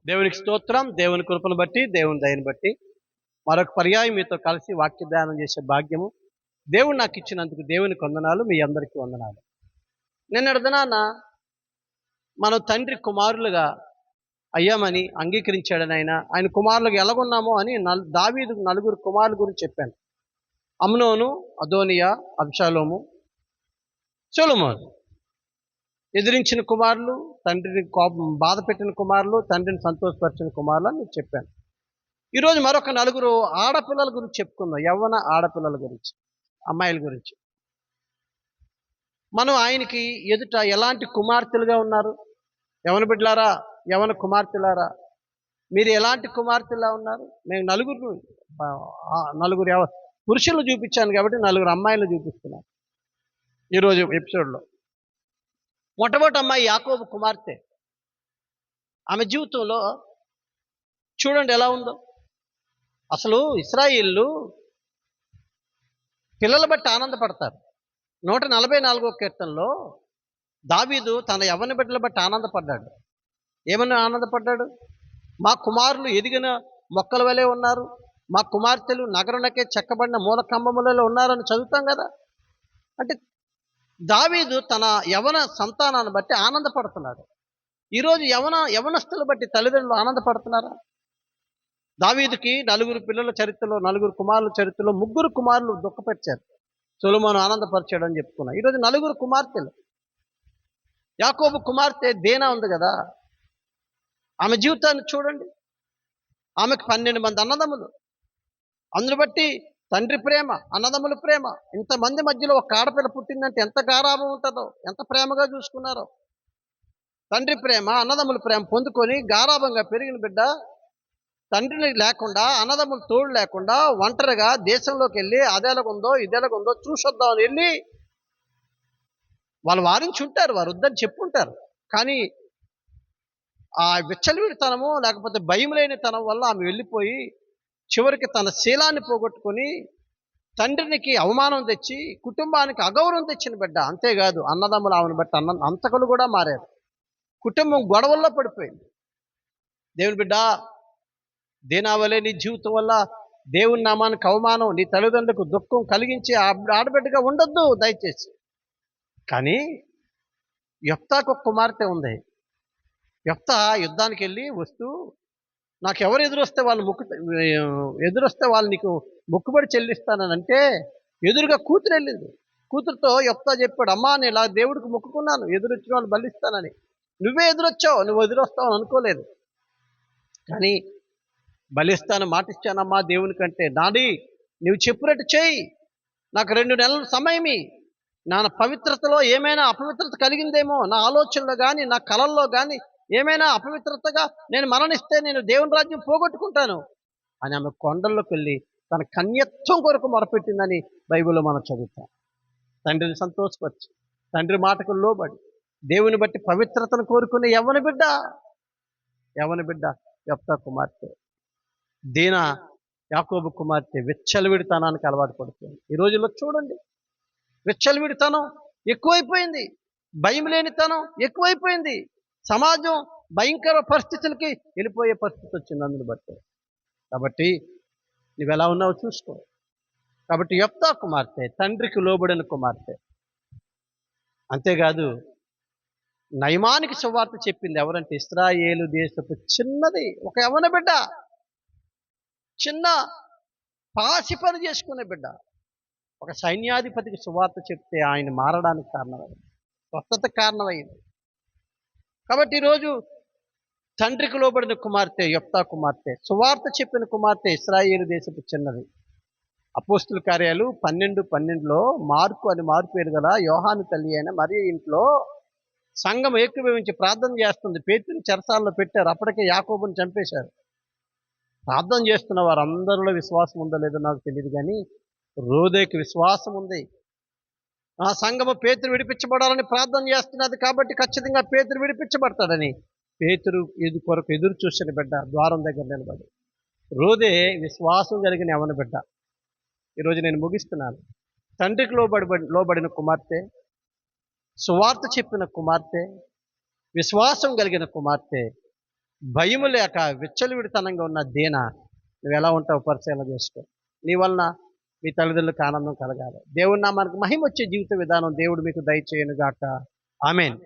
దేవునికి స్తోత్రం. దేవుని కృపను బట్టి, దేవుని దయని బట్టి మరొక పర్యాయం మీతో కలిసి వాక్య ధ్యానం చేసే భాగ్యము దేవుడు నాకు ఇచ్చినందుకు దేవునికి వందనాలు. మీ అందరికీ వందనాలు. నిన్నటి దినాన మనం తండ్రి కుమారులుగా అయ్యామని అంగీకరించాడని ఆయన కుమారులుగా ఎలాగున్నామో అని దావీదు నలుగురు కుమారుల గురించి చెప్పాను. అమ్నోను, అదోనియా, అబ్షాలోము, సొలొమోను. ఎదిరించిన కుమారులు, తండ్రిని బాధ పెట్టిన కుమారులు, తండ్రిని సంతోషపరిచిన కుమారులు అని మీకు చెప్పాను. ఈరోజు మరొక నలుగురు ఆడపిల్లల గురించి చెప్పుకుందాం. యవ్వన ఆడపిల్లల గురించి, అమ్మాయిల గురించి. మనం ఆయనకి ఎదుట ఎలాంటి కుమార్తెలుగా ఉన్నారు? యవన బిడ్డలారా, యవన కుమార్తెలారా, మీరు ఎలాంటి కుమార్తెలా ఉన్నారు? నేను నలుగురు పురుషులు చూపించాను కాబట్టి నలుగురు అమ్మాయిలు చూపిస్తున్నాను ఈరోజు ఎపిసోడ్లో. మొట్టమొదటి అమ్మాయి యాకోబు కుమార్తె. ఆమె జీవితంలో చూడండి ఎలా ఉందో. అసలు ఇశ్రాయేలు పిల్లల బట్టి ఆనందపడతారు. 144వ కీర్తనలో దావీదు తన యవ్వన బిడ్డల బట్టి ఆనందపడ్డాడు. ఏమని ఆనందపడ్డాడు? మా కుమారులు ఎదిగిన మొక్కల వలె ఉన్నారు, మా కుమార్తెలు నగరునకే చెక్కబడిన మూల కంబములలో ఉన్నారని చదువుతాం కదా. అంటే దావీదు తన యవన సంతానాన్ని బట్టి ఆనందపడుతున్నాడు. ఈరోజు యవనస్తులు బట్టి తల్లిదండ్రులు ఆనందపడుతున్నారా? దావీదుకి నలుగురు పిల్లల చరిత్రలో, నలుగురు కుమారుల చరిత్రలో ముగ్గురు కుమారులు దుఃఖపరిచారు. సొలొమోను ఆనందపరిచాడు అని చెప్పుకున్నా. ఈరోజు నలుగురు కుమార్తెలు. యాకోబు కుమార్తె దేనా ఉంది కదా, ఆమె జీవితాన్ని చూడండి. ఆమెకు 12 మంది అన్నదమ్ములు. అందును బట్టి తండ్రి ప్రేమ, అన్నదమ్ముల ప్రేమ, ఇంతమంది మధ్యలో ఒక ఆడపిల్ల పుట్టిందంటే ఎంత గారాబం ఉంటుందో, ఎంత ప్రేమగా చూసుకున్నారో. తండ్రి ప్రేమ, అన్నదమ్ముల ప్రేమ పొందుకొని గారాబంగా పెరిగిన బిడ్డ తండ్రిని లేకుండా, అన్నదమ్ములు తోడు లేకుండా ఒంటరిగా దేశంలోకి వెళ్ళి అదేలాగుందో ఇదేలాగుందో చూసొద్దామని వెళ్ళి వాళ్ళు వారించి ఉంటారు, వారు వద్దని చెప్పుంటారు. కానీ ఆ విచ్చలవిడితనము లేకపోతే భయం లేని తనం వల్ల ఆమె వెళ్ళిపోయి చివరికి తన శీలాన్ని పోగొట్టుకొని తండ్రికి అవమానం తెచ్చి కుటుంబానికి అగౌరవం తెచ్చిన బిడ్డ. అంతేకాదు అన్నదమ్ములు ఆమెను బట్టి అంతకులు కూడా మారారు. కుటుంబం గొడవల్లో పడిపోయింది. దేవుని బిడ్డ, దేనావలే నీ జీవితం వల్ల దేవుని నామానికి అవమానం, నీ తల్లిదండ్రులకు దుఃఖం కలిగించి ఆడబిడ్డగా ఉండొద్దు దయచేసి. కానీ యెఫ్తాకు ఒక కుమార్తె ఉంది. యెఫ్తా యుద్ధానికి వెళ్ళి వస్తూ నాకు ఎవరు ఎదురొస్తే వాళ్ళు నీకు మొక్కుబడి చెల్లిస్తానని అంటే ఎదురుగా కూతురు వెళ్ళింది. కూతురుతో యెఫ్తా చెప్పాడు, అమ్మా నేను ఇలా దేవుడికి మొక్కుకున్నాను, ఎదురొచ్చిన వాళ్ళు బలిస్తానని. నువ్వే ఎదురొచ్చావు, నువ్వు ఎదురొస్తావు అనుకోలేదు. కానీ బలిస్తాను మాటిచ్చానమ్మా దేవుని కంటే. నాది నువ్వు చెప్పినట్టు చేయి, నాకు 2 నెలల సమయమి. నా పవిత్రతలో ఏమైనా అపవిత్రత కలిగిందేమో, నా ఆలోచనలో కానీ నా కళల్లో కానీ ఏమైనా అపవిత్రతగా నేను మరణిస్తే నేను దేవుని రాజ్యం పోగొట్టుకుంటాను అని ఆమె కొండల్లోకి వెళ్ళి తన కన్యత్వం కొరకు మొరపెట్టిందని బైబిల్లో మనం చదువుతాం. తండ్రిని సంతోషపరిచి, తండ్రి మాటకు లోబడి, దేవుని బట్టి పవిత్రతను కోరుకునే యవ్వన బిడ్డ యెఫ్తా కుమార్తె. దీన యాకోబు కుమార్తె విచ్చలవిడితనానికి అలవాటు పడుతుంది. ఈ రోజుల్లో చూడండి, విచ్చలవిడితనం ఎక్కువైపోయింది, భయం లేనితనం ఎక్కువైపోయింది. సమాజం భయంకర పరిస్థితులకి వెళ్ళిపోయే పరిస్థితి వచ్చింది అందుని బట్టి. కాబట్టి నువ్వెలా ఉన్నావో చూసుకో. కాబట్టి యెఫ్తా కుమార్తె తండ్రికి లోబడిన కుమార్తె. అంతేకాదు నయమానికి సువార్త చెప్పింది ఎవరంటే ఇశ్రాయేలు దేశపు చిన్నది ఒక యవ్వన బిడ్డ, చిన్న పాసి పని చేసుకునే బిడ్డ ఒక సైన్యాధిపతికి సువార్త చెప్తే ఆయన మారడానికి కారణమైంది, స్వస్థతకు కారణమైంది. కాబట్టి ఈరోజు తండ్రికి లోబడిన కుమార్తె యెఫ్తా కుమార్తె, సువార్త చెప్పిన కుమార్తె ఇశ్రాయేలు దేశపు చిన్నది. అపోస్తుల కార్యాలు 12:12లో మార్పు పేరు గల యోహాను తల్లి అయిన మరియ ఇంట్లో సంఘం ఏకీభవించి ప్రార్థన చేస్తుంది. పేతురుని చెరసాలలో పెట్టారు. అప్పటికే యాకోబుని చంపేశారు. ప్రార్థన చేస్తున్న వారందరిలో విశ్వాసం ఉందో లేదో నాకు తెలియదు, కానీ రోదేకి విశ్వాసం ఉంది. ఆ సంఘము పేతురు విడిపించబడాలని ప్రార్థన చేస్తున్నది కాబట్టి ఖచ్చితంగా పేతురు విడిపించబడతాడని పేతురు కొరకు ఎదురు చూసిన బిడ్డ ద్వారం దగ్గర నిలబడి. రోదే విశ్వాసం కలిగిన యవ్వన బిడ్డ. ఈరోజు నేను ముగిస్తున్నాను. తండ్రికి లోబడిన కుమార్తె, సువార్త చెప్పిన కుమార్తె, విశ్వాసం కలిగిన కుమార్తె, భయము లేక విచ్చలవిడితనంగా ఉన్న దీన నువ్వు ఎలా ఉంటావు పరిశీలన చేసుకో. నీ వలన మీ తల్లిదండ్రులకు ఆనందం కలగాలి. దేవుని నామానికి మహిమ వచ్చే జీవిత విధానం దేవుడు మీకు దయచేయను గాక. ఆమేన్.